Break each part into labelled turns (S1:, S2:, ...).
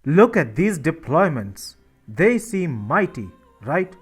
S1: Look at these deployments. They seem mighty, right?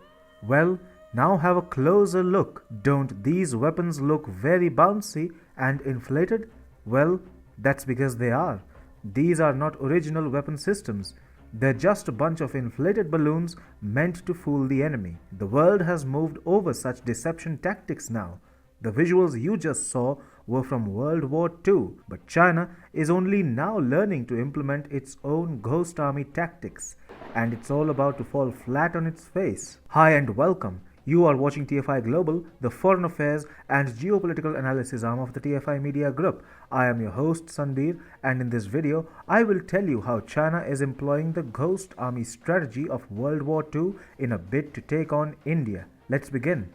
S1: Well, now have a closer look. Don't these weapons look very bouncy and inflated? Well, that's because they are. These are not original weapon systems. They're just a bunch of inflated balloons meant to fool the enemy. The world has moved over such deception tactics now. The visuals you just saw were from World War II, but China is only now learning to implement its own ghost army tactics, and it's all about to fall flat on its face. Hi and welcome. You are watching TFI Global, the foreign affairs and geopolitical analysis arm of the TFI Media Group. I am your host Sandeer, and in this video, I will tell you how China is employing the ghost army strategy of World War II in a bid to take on India. Let's begin.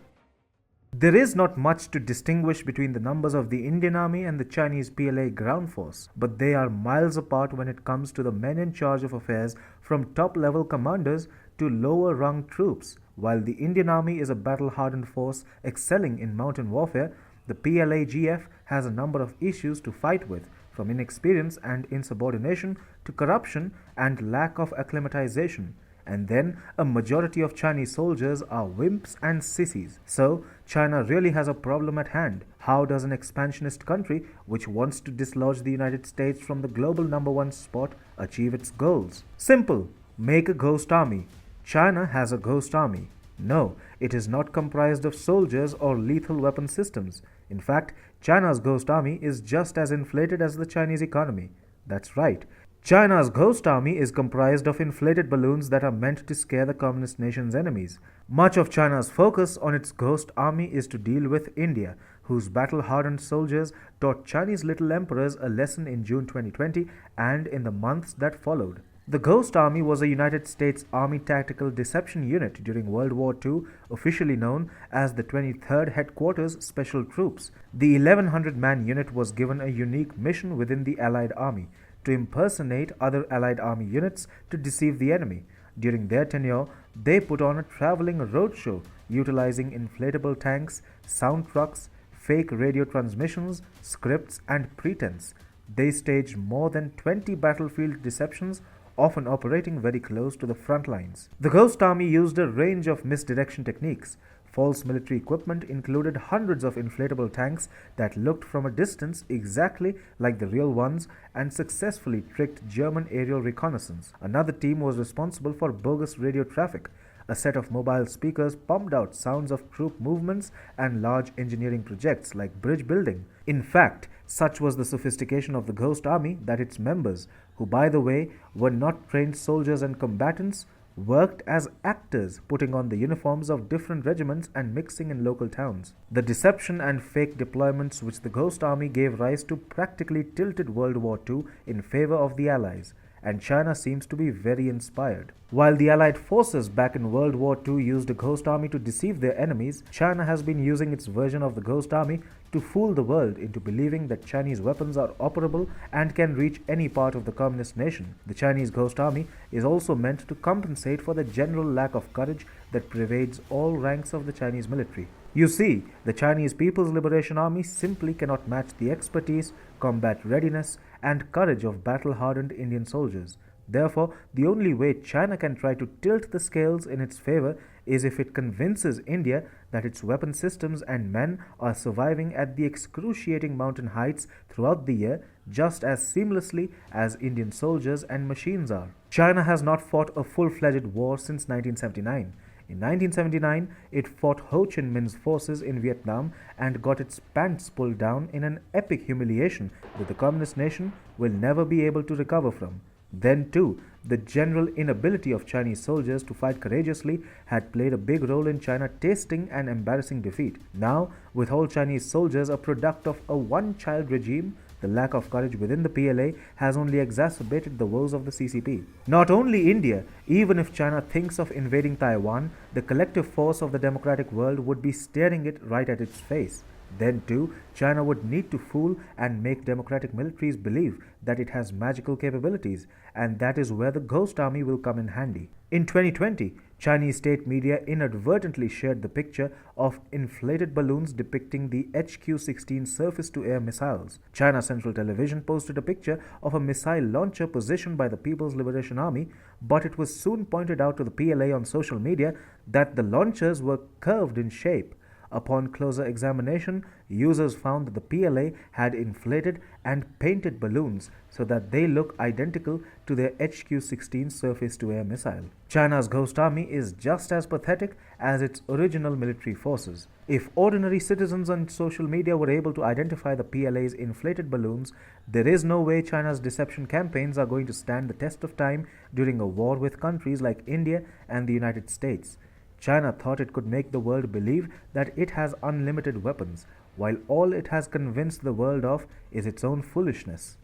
S1: There is not much to distinguish between the numbers of the Indian Army and the Chinese PLA ground force, but they are miles apart when it comes to the men in charge of affairs, from top-level commanders to lower-rung troops. While the Indian Army is a battle-hardened force excelling in mountain warfare, the PLA-GF has a number of issues to fight with, from inexperience and insubordination to corruption and lack of acclimatization. And then a majority of Chinese soldiers are wimps and sissies. So China really has a problem at hand. How does an expansionist country which wants to dislodge the United States from the global #1 spot achieve its goals? Simple. Make a ghost army. China has a ghost army. No, it is not comprised of soldiers or lethal weapon systems. In fact, China's ghost army is just as inflated as the Chinese economy. That's right. China's ghost army is comprised of inflated balloons that are meant to scare the communist nation's enemies. Much of China's focus on its ghost army is to deal with India, whose battle-hardened soldiers taught Chinese little emperors a lesson in June 2020 and in the months that followed. The Ghost Army was a United States Army Tactical Deception Unit during World War II, officially known as the 23rd Headquarters Special Troops. The 1100-man unit was given a unique mission within the Allied Army: to impersonate other Allied Army units to deceive the enemy. During their tenure, they put on a traveling roadshow, utilizing inflatable tanks, sound trucks, fake radio transmissions, scripts, and pretense. They staged more than 20 battlefield deceptions, often operating very close to the front lines. The Ghost Army used a range of misdirection techniques. False military equipment included hundreds of inflatable tanks that looked from a distance exactly like the real ones and successfully tricked German aerial reconnaissance. Another team was responsible for bogus radio traffic. A set of mobile speakers pumped out sounds of troop movements and large engineering projects like bridge building. In fact, such was the sophistication of the Ghost Army that its members, who by the way were not trained soldiers and combatants, worked as actors, putting on the uniforms of different regiments and mixing in local towns. The deception and fake deployments which the Ghost Army gave rise to practically tilted World War II in favor of the Allies, and China seems to be very inspired. While the Allied forces back in World War II used a ghost army to deceive their enemies, China has been using its version of the ghost army to fool the world into believing that Chinese weapons are operable and can reach any part of the communist nation. The Chinese ghost army is also meant to compensate for the general lack of courage that pervades all ranks of the Chinese military. You see, the Chinese People's Liberation Army simply cannot match the expertise, combat readiness, and courage of battle-hardened Indian soldiers. Therefore, the only way China can try to tilt the scales in its favor is if it convinces India that its weapon systems and men are surviving at the excruciating mountain heights throughout the year just as seamlessly as Indian soldiers and machines are. China has not fought a full-fledged war since 1979. In 1979, it fought Ho Chi Minh's forces in Vietnam and got its pants pulled down in an epic humiliation that the communist nation will never be able to recover from. Then too, the general inability of Chinese soldiers to fight courageously had played a big role in China tasting an embarrassing defeat. Now, with all Chinese soldiers a product of a one-child regime, the lack of courage within the PLA has only exacerbated the woes of the CCP. Not only India, even if China thinks of invading Taiwan, the collective force of the democratic world would be staring it right at its face. Then too, China would need to fool and make democratic militaries believe that it has magical capabilities, and that is where the ghost army will come in handy. In 2020, Chinese state media inadvertently shared the picture of inflated balloons depicting the HQ-16 surface-to-air missiles. China Central Television posted a picture of a missile launcher positioned by the People's Liberation Army, but it was soon pointed out to the PLA on social media that the launchers were curved in shape. Upon closer examination, users found that the PLA had inflated and painted balloons so that they look identical to their HQ-16 surface-to-air missile. China's ghost army is just as pathetic as its original military forces. If ordinary citizens on social media were able to identify the PLA's inflated balloons, there is no way China's deception campaigns are going to stand the test of time during a war with countries like India and the United States. China thought it could make the world believe that it has unlimited weapons, while all it has convinced the world of is its own foolishness.